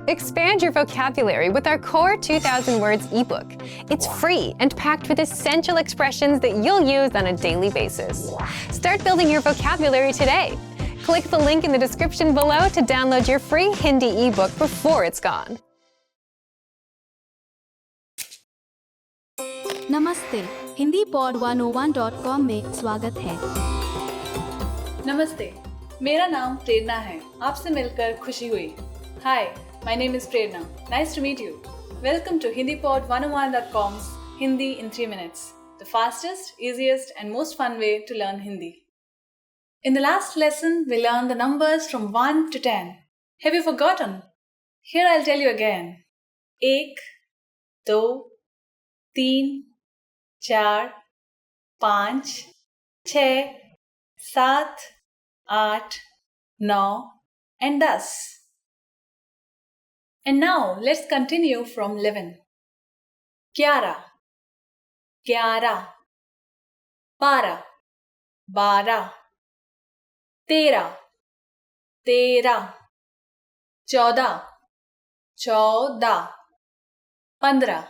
Expand your vocabulary with our Core 2000 Words ebook. It's free and packed with essential expressions that you'll use on a daily basis. Start building your vocabulary today. Click the link in the description below to download your free Hindi ebook before it's gone. नमस्ते, Hindi pod 101.com में स्वागत है। नमस्ते, मेरा नाम प्रेरणा है। आपसे मिलकर खुशी हुई। Hi, my name is Prerna. Nice to meet you. Welcome to HindiPod101.com's Hindi in 3 minutes, the fastest, easiest and most fun way to learn Hindi. In the last lesson, we learned the numbers from 1 to 10. Have you forgotten? Here I'll tell you again. 1, 2, 3, 4, 5, 6, 7, 8, 9 and 10. And now let's continue from 11. 11, 11, 12, 12, 13, 13, 14, 14, 15,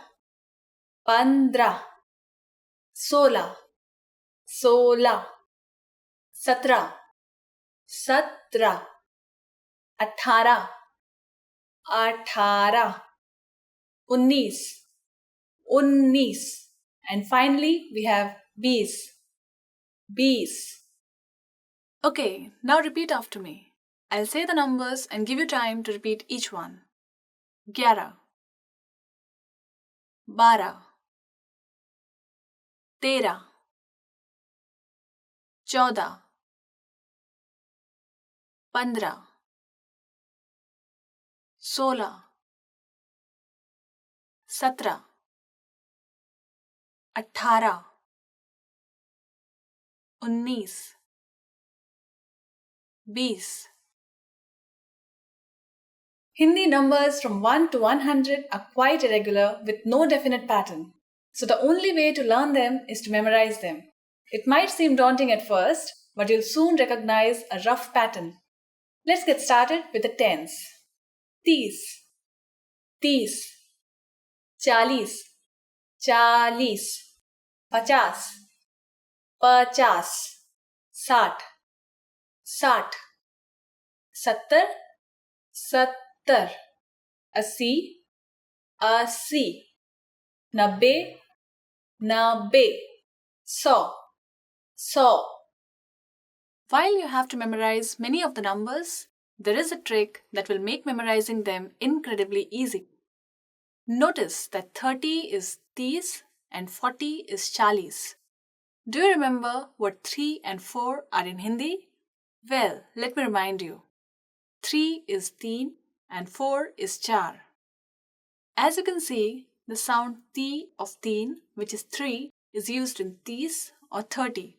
15, 16, 16, 17, 17, 18, 18, 19, 19, and finally we have 20, 20. Okay, now repeat after me. I'll say the numbers and give you time to repeat each one. 11, 12, 13, 14, 15, 16, 17, 18, 19, 20. Hindi numbers from 1 to 100 are quite irregular with no definite pattern. So the only way to learn them is to memorize them. It might seem daunting at first, but you'll soon recognize a rough pattern. Let's get started with the tens. 30, 30, 40, 40, 50, 50, 60, 60, 70, 70, 80, 80, 90, 90, 100, 100. While you have to memorize many of the numbers, there is a trick that will make memorizing them incredibly easy. Notice that 30 is 30 and 40 is 40. Do you remember what 3 and 4 are in Hindi? Well, let me remind you. 3 is teen and 4 is char. As you can see, the sound T of teen, which is 3, is used in 30 or 30.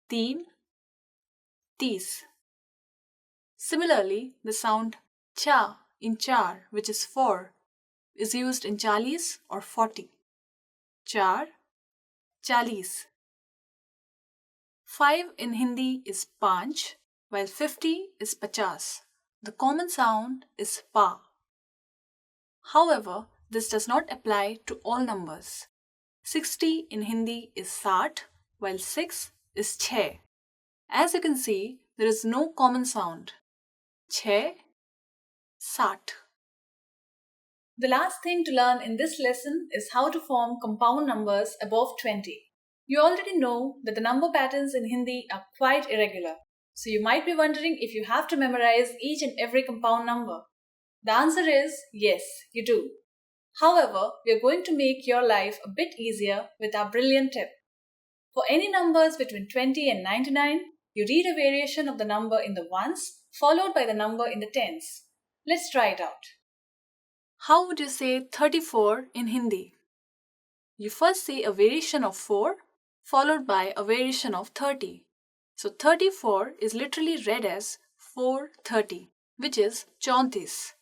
Teen, tees. Similarly, the sound cha in char, which is 4, is used in 40 or 40. Char, chalis. 5 in Hindi is panch, while 50 is pachas. The common sound is pa. However, this does not apply to all numbers. 60 in Hindi is sat, while 6 is chhe. As you can see, there is no common sound. Chhe, sat. The last thing to learn in this lesson is how to form compound numbers above 20. You already know that the number patterns in Hindi are quite irregular. So you might be wondering if you have to memorize each and every compound number. The answer is yes, you do. However, we are going to make your life a bit easier with our brilliant tip. For any numbers between 20 and 99, you read a variation of the number in the ones followed by the number in the tens. Let's try it out. How would you say 34 in Hindi? You first say a variation of 4 followed by a variation of 30. So 34 is literally read as 430, which is 34.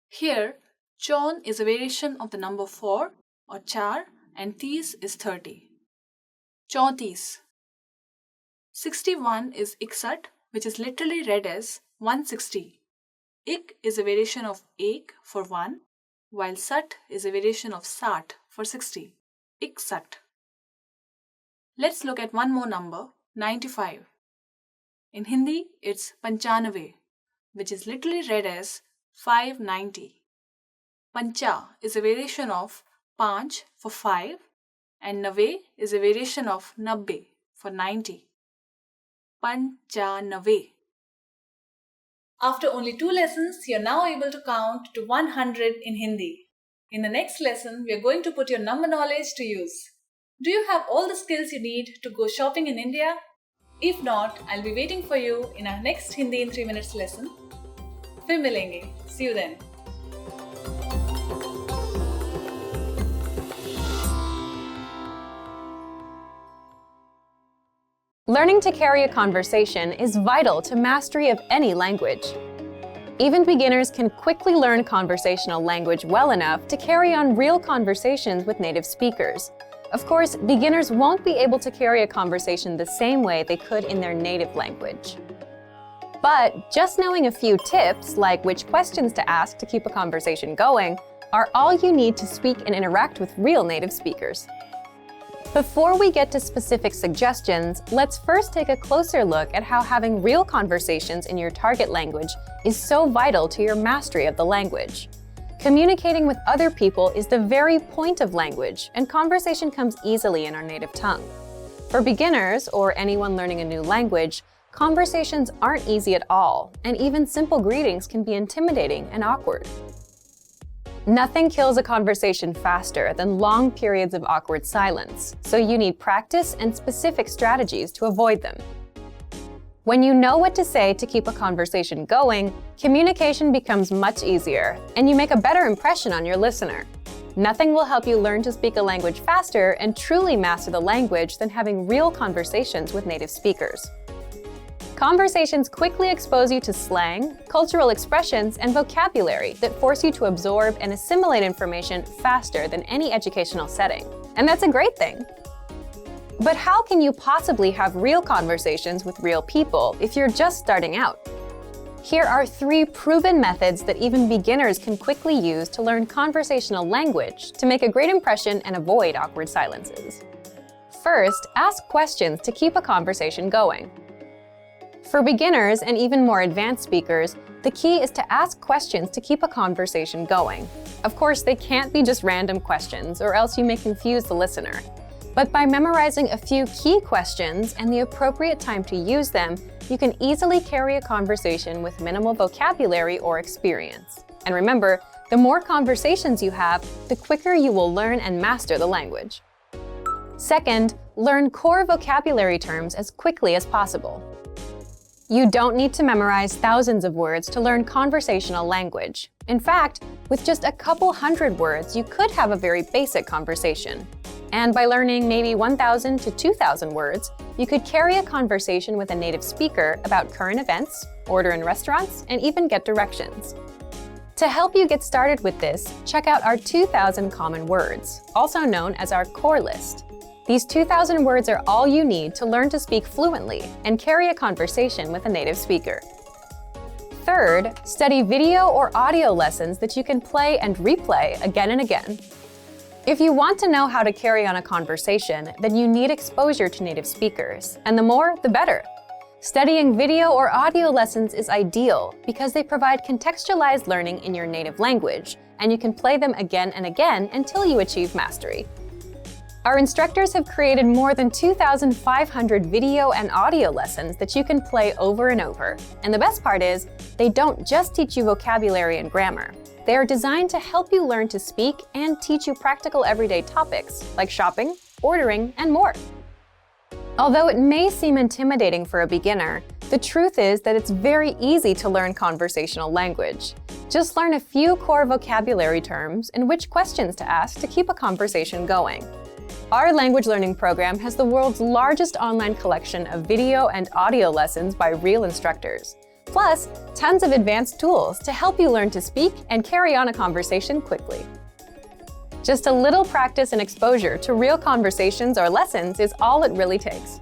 Here, chaun is a variation of the number 4 or char and 30 is 30. 34. 61 is 61, which is literally read as 160. Ik is a variation of ek for 1, while sat is a variation of sat for 60. Iksat. Let's look at one more number, 95. In Hindi, it's Panchanave, which is literally read as 590. Pancha is a variation of Panch for 5 and Nave is a variation of Nabbe for 90. Panchanave. After only 2 lessons, you're now able to count to 100 in Hindi. In the next lesson, we are going to put your number knowledge to use. Do you have all the skills you need to go shopping in India? If not, I'll be waiting for you in our next Hindi in 3 minutes lesson. Fir milenge. See you then. Learning to carry a conversation is vital to mastery of any language. Even beginners can quickly learn conversational language well enough to carry on real conversations with native speakers. Of course, beginners won't be able to carry a conversation the same way they could in their native language. But just knowing a few tips, like which questions to ask to keep a conversation going, are all you need to speak and interact with real native speakers. Before we get to specific suggestions, let's first take a closer look at how having real conversations in your target language is so vital to your mastery of the language. Communicating with other people is the very point of language, and conversation comes easily in our native tongue. For beginners, or anyone learning a new language, conversations aren't easy at all, and even simple greetings can be intimidating and awkward. Nothing kills a conversation faster than long periods of awkward silence, so you need practice and specific strategies to avoid them. When you know what to say to keep a conversation going, communication becomes much easier, and you make a better impression on your listener. Nothing will help you learn to speak a language faster and truly master the language than having real conversations with native speakers. Conversations quickly expose you to slang, cultural expressions, and vocabulary that force you to absorb and assimilate information faster than any educational setting. And that's a great thing. But how can you possibly have real conversations with real people if you're just starting out? Here are 3 proven methods that even beginners can quickly use to learn conversational language to make a great impression and avoid awkward silences. First, ask questions to keep a conversation going. For beginners and even more advanced speakers, the key is to ask questions to keep a conversation going. Of course, they can't be just random questions, or else you may confuse the listener. But by memorizing a few key questions and the appropriate time to use them, you can easily carry a conversation with minimal vocabulary or experience. And remember, the more conversations you have, the quicker you will learn and master the language. Second, learn core vocabulary terms as quickly as possible. You don't need to memorize thousands of words to learn conversational language. In fact, with just a couple hundred words, you could have a very basic conversation. And by learning maybe 1,000 to 2,000 words, you could carry a conversation with a native speaker about current events, order in restaurants, and even get directions. To help you get started with this, check out our 2,000 common words, also known as our core list. These 2,000 words are all you need to learn to speak fluently and carry a conversation with a native speaker. Third, study video or audio lessons that you can play and replay again and again. If you want to know how to carry on a conversation, then you need exposure to native speakers, and the more, the better. Studying video or audio lessons is ideal because they provide contextualized learning in your native language, and you can play them again and again until you achieve mastery. Our instructors have created more than 2,500 video and audio lessons that you can play over and over. And the best part is, they don't just teach you vocabulary and grammar. They are designed to help you learn to speak and teach you practical everyday topics like shopping, ordering, and more. Although it may seem intimidating for a beginner, the truth is that it's very easy to learn conversational language. Just learn a few core vocabulary terms and which questions to ask to keep a conversation going. Our language learning program has the world's largest online collection of video and audio lessons by real instructors, plus tons of advanced tools to help you learn to speak and carry on a conversation quickly. Just a little practice and exposure to real conversations or lessons is all it really takes.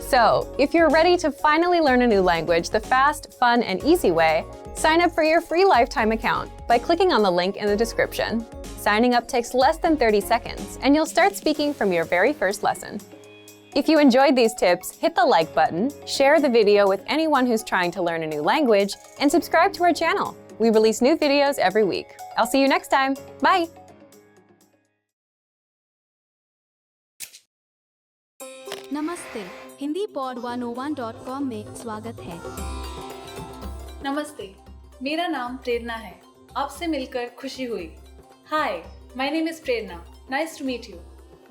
So, if you're ready to finally learn a new language the fast, fun, and easy way, sign up for your free lifetime account by clicking on the link in the description. Signing up takes less than 30 seconds, and you'll start speaking from your very first lesson. If you enjoyed these tips, hit the like button, share the video with anyone who's trying to learn a new language, and subscribe to our channel. We release new videos every week. I'll see you next time. Bye! नमस्ते, Hindi pod 101.com में स्वागत है। नमस्ते, मेरा नाम प्रेरणा है। आपसे मिलकर खुशी हुई। Hi, my name is Prerna. Nice to meet you.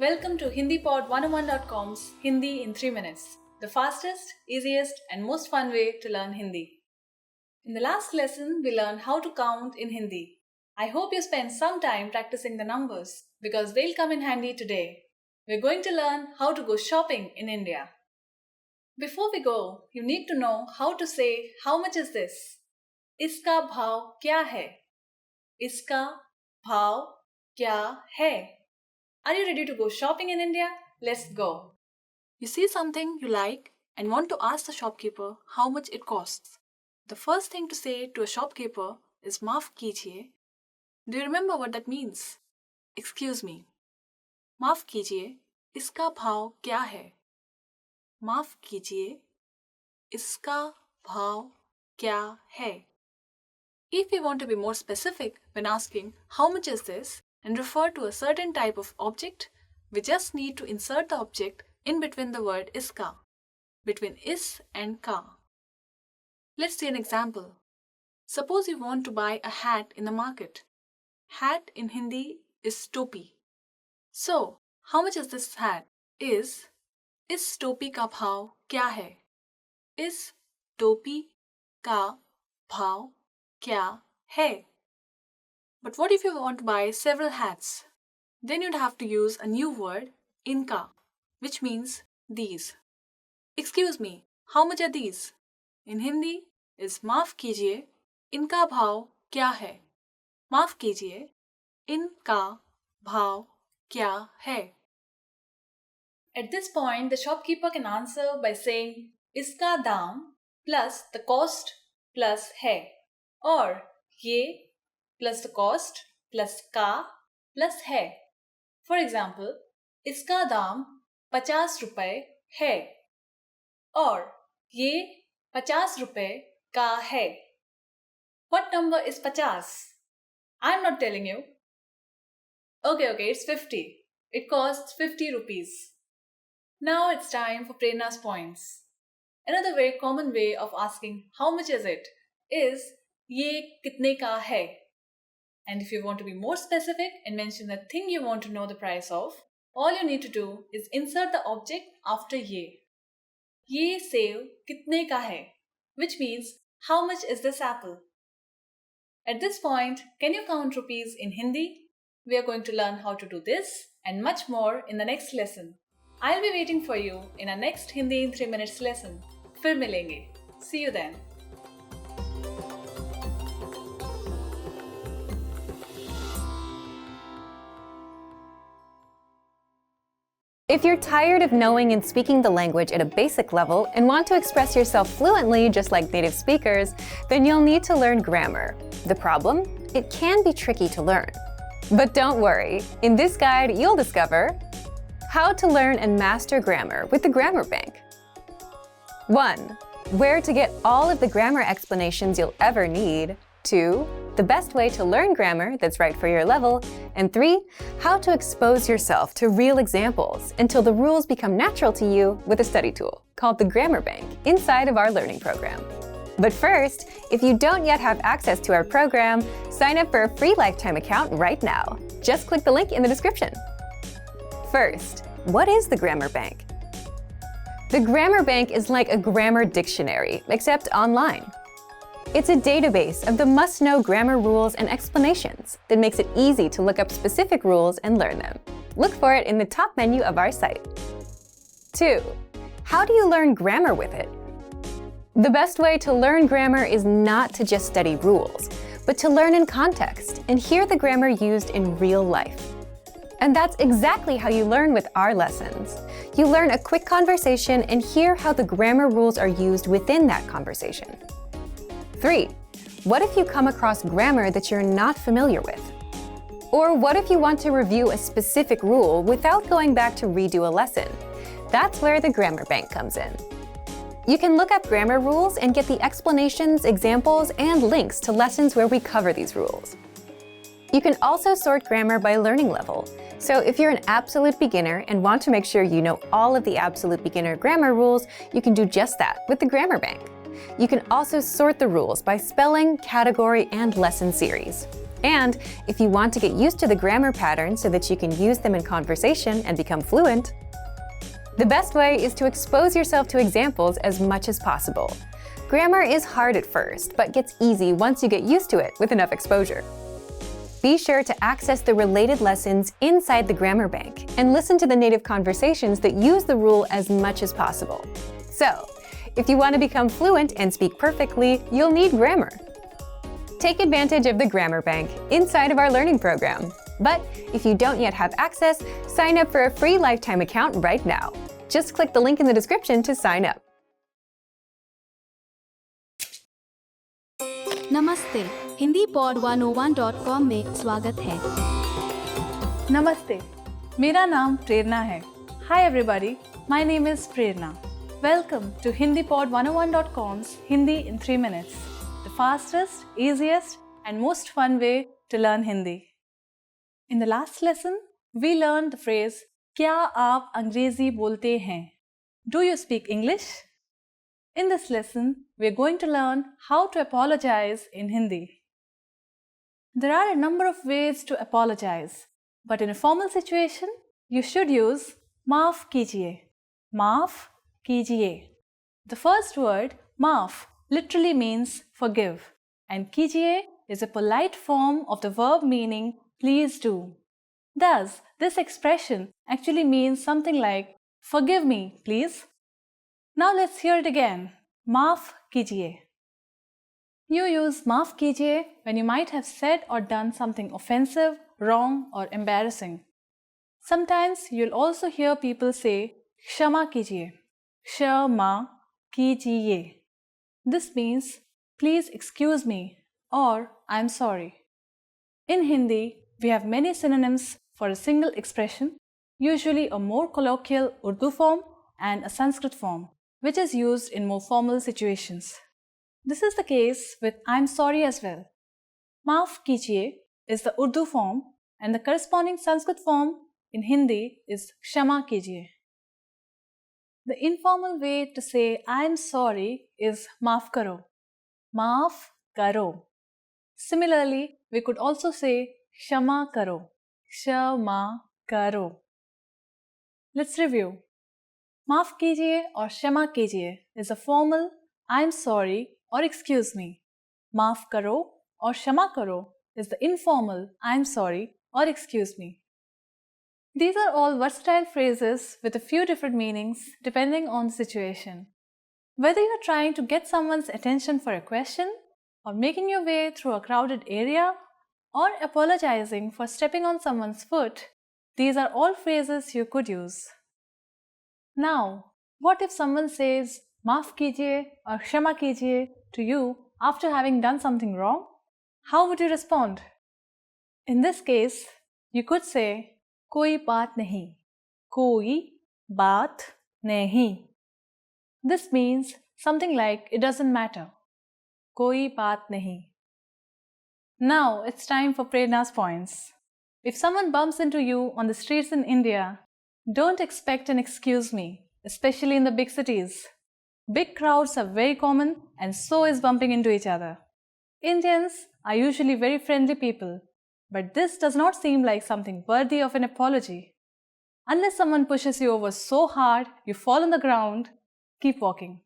Welcome to HindiPod101.com's Hindi in 3 minutes, the fastest, easiest, and most fun way to learn Hindi. In the last lesson, we learned how to count in Hindi. I hope you spent some time practicing the numbers because they'll come in handy today. We're going to learn how to go shopping in India. Before we go, you need to know how to say how much is this? इसका भाव क्या है? इसका भाव क्या है? Are you ready to go shopping in India? Let's go. You see something you like and want to ask the shopkeeper how much it costs. The first thing to say to a shopkeeper is माफ कीजिए. Do you remember what that means? Excuse me. माफ कीजिए, इसका भाव क्या है? माफ कीजिए, इसका भाव क्या है? If we want to be more specific when asking how much is this and refer to a certain type of object, we just need to insert the object in between the word iska, between is and ka. Let's see an example. Suppose you want to buy a hat in the market. Hat in Hindi is topi. So, how much is this hat? इस टोपी का भाव क्या है? इस टोपी का भाव क्या है? But what if you want to buy several hats? Then you'd have to use a new word, इनका, which means these. Excuse me, how much are these? In Hindi is माफ कीजिए, इनका भाव क्या है? माफ कीजिए, इनका भाव क्या है? At this point, the shopkeeper can answer by saying इसका दाम plus the cost plus है, or ये plus the cost plus का plus है. For example, इसका दाम 50 रुपए है, or ये 50 रुपए का है. What number is 50? I'm not telling you. Okay, it's 50. It costs 50 rupees. Now it's time for Prerna's points. Another very common way of asking how much is it is ये कितने का है? And if you want to be more specific and mention the thing you want to know the price of, all you need to do is insert the object after ये. ये सेब कितने का है? Which means how much is this apple? At this point, can you count rupees in Hindi? We are going to learn how to do this and much more in the next lesson. I'll be waiting for you in our next Hindi in 3 minutes lesson. फिर मिलेंगे. See you then. If you're tired of knowing and speaking the language at a basic level and want to express yourself fluently just like native speakers, then you'll need to learn grammar. The problem? It can be tricky to learn. But don't worry, in this guide you'll discover how to learn and master grammar with the Grammar Bank. 1. Where to get all of the grammar explanations you'll ever need. 2. The best way to learn grammar that's right for your level. And 3. How to expose yourself to real examples until the rules become natural to you with a study tool called the Grammar Bank inside of our learning program. But first, if you don't yet have access to our program, sign up for a free lifetime account right now. Just click the link in the description. First, what is the Grammar Bank? The Grammar Bank is like a grammar dictionary, except online. It's a database of the must-know grammar rules and explanations that makes it easy to look up specific rules and learn them. Look for it in the top menu of our site. 2. How do you learn grammar with it? The best way to learn grammar is not to just study rules, but to learn in context and hear the grammar used in real life. And that's exactly how you learn with our lessons. You learn a quick conversation and hear how the grammar rules are used within that conversation. 3. What if you come across grammar that you're not familiar with? Or what if you want to review a specific rule without going back to redo a lesson? That's where the Grammar Bank comes in. You can look up grammar rules and get the explanations, examples, and links to lessons where we cover these rules. You can also sort grammar by learning level. So if you're an absolute beginner and want to make sure you know all of the absolute beginner grammar rules, you can do just that with the Grammar Bank. You can also sort the rules by spelling, category, and lesson series. And if you want to get used to the grammar patterns so that you can use them in conversation and become fluent, the best way is to expose yourself to examples as much as possible. Grammar is hard at first, but gets easy once you get used to it with enough exposure. Be sure to access the related lessons inside the Grammar Bank and listen to the native conversations that use the rule as much as possible. So, if you want to become fluent and speak perfectly, you'll need grammar. Take advantage of the Grammar Bank inside of our learning program. But if you don't yet have access, sign up for a free lifetime account right now. Just click the link in the description to sign up. नमस्ते, Hindi pod 101.com में स्वागत है। Namaste. मेरा नाम प्रेरणा है. Hi everybody, my name is Prerna. Welcome to HindiPod101.com's Hindi in 3 minutes, the fastest, easiest and most fun way to learn Hindi. In the last lesson, we learned the phrase क्या आप अंग्रेजी बोलते हैं? Do you speak English? In this lesson, we are going to learn how to apologize in Hindi. There are a number of ways to apologize, but in a formal situation, you should use माफ कीजिए. माफ कीजिए. The first word, maaf, literally means forgive, and कीजिए is a polite form of the verb meaning please do. Thus, this expression actually means something like forgive me, please. Now let's hear it again. माफ कीजिए. You use माफ कीजिए when you might have said or done something offensive, wrong, or embarrassing. Sometimes you'll also hear people say क्षमा कीजिए. क्षमा कीजिए. This means please excuse me or I'm sorry. In Hindi, we have many synonyms for a single expression, usually a more colloquial Urdu form and a Sanskrit form, which is used in more formal situations. This is the case with I'm sorry as well. Maaf kijiye is the Urdu form and the corresponding Sanskrit form in Hindi is Kshama kijiye. The informal way to say I'm sorry is maaf karo. Maaf karo. Similarly, we could also say Kshama karo. Kshama karo. Let's review. माफ कीजिए और क्षमा कीजिए is a formal I'm sorry or excuse me. माफ करो और क्षमा करो is the informal I'm sorry or excuse me. These are all versatile phrases with a few different meanings depending on the situation. Whether you're trying to get someone's attention for a question, or making your way through a crowded area, or apologizing for stepping on someone's foot, these are all phrases you could use. Now, what if someone says माफ कीजिए or क्षमा कीजिए to you after having done something wrong? How would you respond? In this case, you could say कोई बात नहीं. कोई बात नहीं. This means something like it doesn't matter. कोई बात नहीं. Now it's time for Prerna's points. If someone bumps into you on the streets in India, don't expect an excuse me, especially in the big cities. Big crowds are very common and so is bumping into each other. Indians are usually very friendly people, but this does not seem like something worthy of an apology. Unless someone pushes you over so hard you fall on the ground, keep walking.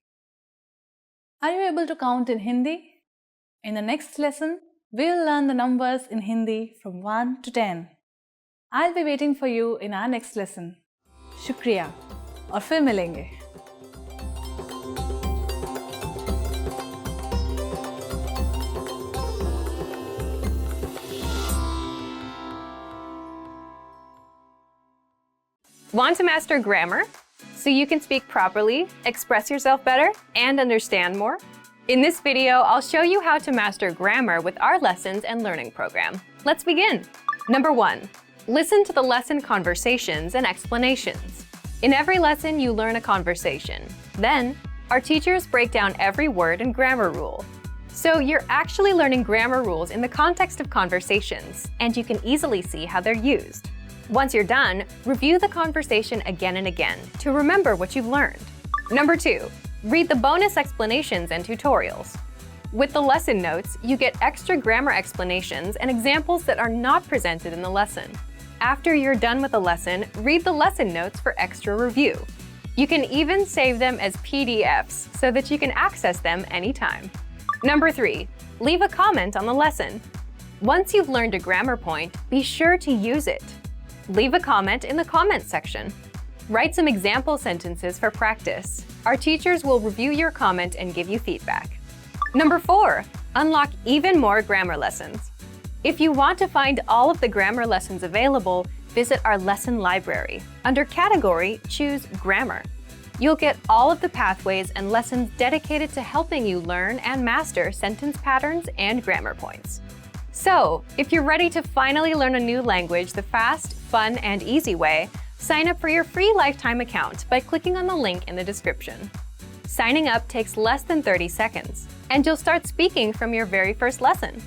Are you able to count in Hindi? In the next lesson, we'll learn the numbers in Hindi from 1 to 10. I'll be waiting for you in our next lesson. शुक्रिया और फिर मिलेंगे. Want to master grammar? so you can speak properly, express yourself better, and understand more? In this video, I'll show you how to master grammar with our lessons and learning program. Let's begin. Number 1. Listen to the lesson conversations and explanations. In every lesson, you learn a conversation. Then, our teachers break down every word and grammar rule. So you're actually learning grammar rules in the context of conversations, and you can easily see how they're used. Once you're done, review the conversation again and again to remember what you've learned. Number 2. Read the bonus explanations and tutorials. With the lesson notes, you get extra grammar explanations and examples that are not presented in the lesson. After you're done with the lesson, read the lesson notes for extra review. You can even save them as PDFs so that you can access them anytime. Number 3. Leave a comment on the lesson. Once you've learned a grammar point, be sure to use it. Leave a comment in the comments section. Write some example sentences for practice. Our teachers will review your comment and give you feedback. Number 4. Unlock even more grammar lessons. If you want to find all of the grammar lessons available, visit our lesson library. Under Category, choose Grammar. You'll get all of the pathways and lessons dedicated to helping you learn and master sentence patterns and grammar points. So, if you're ready to finally learn a new language the fast, fun, and easy way, sign up for your free lifetime account by clicking on the link in the description. Signing up takes less than 30 seconds, and you'll start speaking from your very first lesson.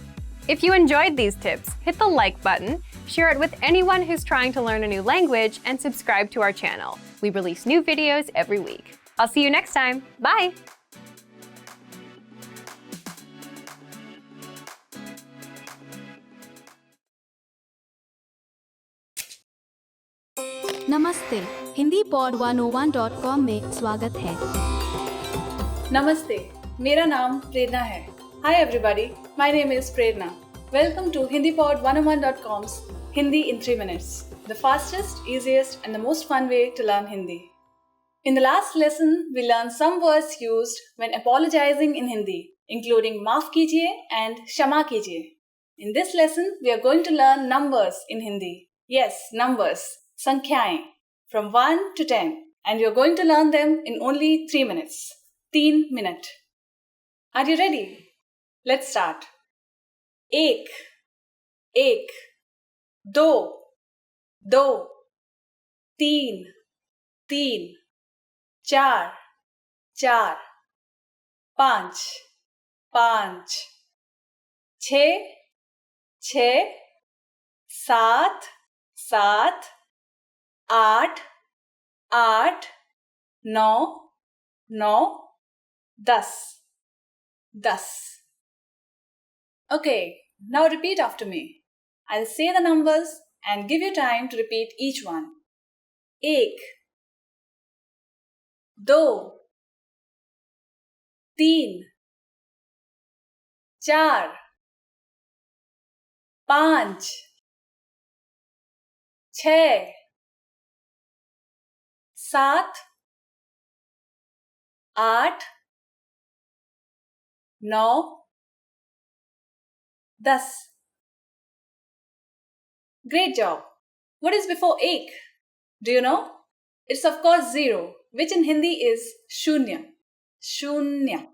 If you enjoyed these tips, hit the like button, share it with anyone who's trying to learn a new language, and subscribe to our channel. We release new videos every week. I'll see you next time. Bye! नमस्ते Hindi pod 101.com में स्वागत है। Namaste. मेरा नाम प्रेरणा है. Hi everybody, my name is Prerna. Welcome to HindiPod101.com's Hindi in 3 minutes, the fastest, easiest and the most fun way to learn Hindi. In the last lesson, we learned some words used when apologizing in Hindi, including maaf kijiye and shama kijiye. In this lesson, we are going to learn numbers in Hindi. Yes, numbers, sankhyaएं, from 1 to 10, and we are going to learn them in only 3 minutes. 3 minute. Are you ready? Let's start. एक, एक, दो, दो, तीन, तीन, चार, चार, पाँच, पाँच, छः, छः, सात, सात, आठ, आठ, नौ, नौ, दस, दस. Okay, now repeat after me. I'll say the numbers and give you time to repeat each one. एक, दो, तीन, चार, पाँच, छः, सात, आठ, नौ, 10. Great job. What is before ek? Do you know? It's of course 0, which in Hindi is shunya. Shunya.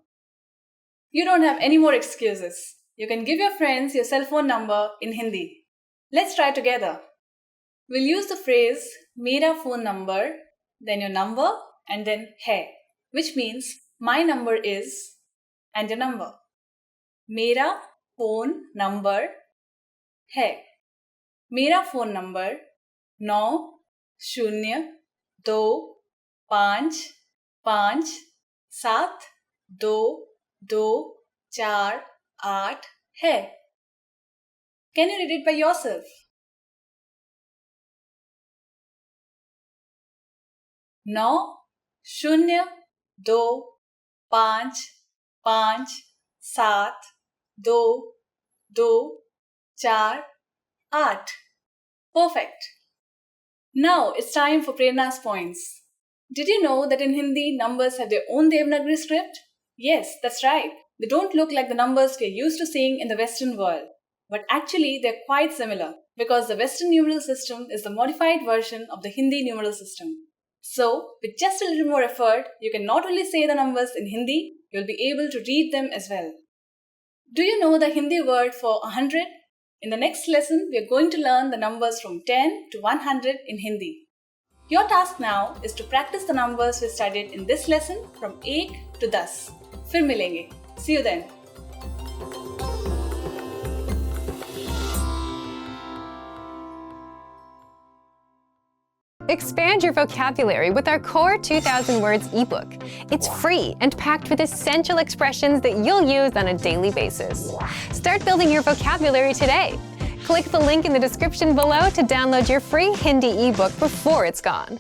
You don't have any more excuses. You can give your friends your cell phone number in Hindi. Let's try together. We'll use the phrase mera phone number, then your number, and then hai, which means my number is and your number. Mera phone number है. मेरा phone number 9025572248 है. Can you read it by yourself? 9025572248. Perfect. Now it's time for Prerna's points. Did you know that in Hindi, numbers have their own Devanagari script? Yes, that's right. They don't look like the numbers we're used to seeing in the Western world. But actually, they're quite similar because the Western numeral system is the modified version of the Hindi numeral system. So, with just a little more effort, you can not only say the numbers in Hindi, you'll be able to read them as well. Do you know the Hindi word for 100? In the next lesson, we are going to learn the numbers from 10 to 100 in Hindi. Your task now is to practice the numbers we studied in this lesson from 1 to 10. फिर मिलेंगे. See you then. Expand your vocabulary with our Core 2000 Words ebook. It's free and packed with essential expressions that you'll use on a daily basis. Start building your vocabulary today. Click the link in the description below to download your free Hindi ebook before it's gone.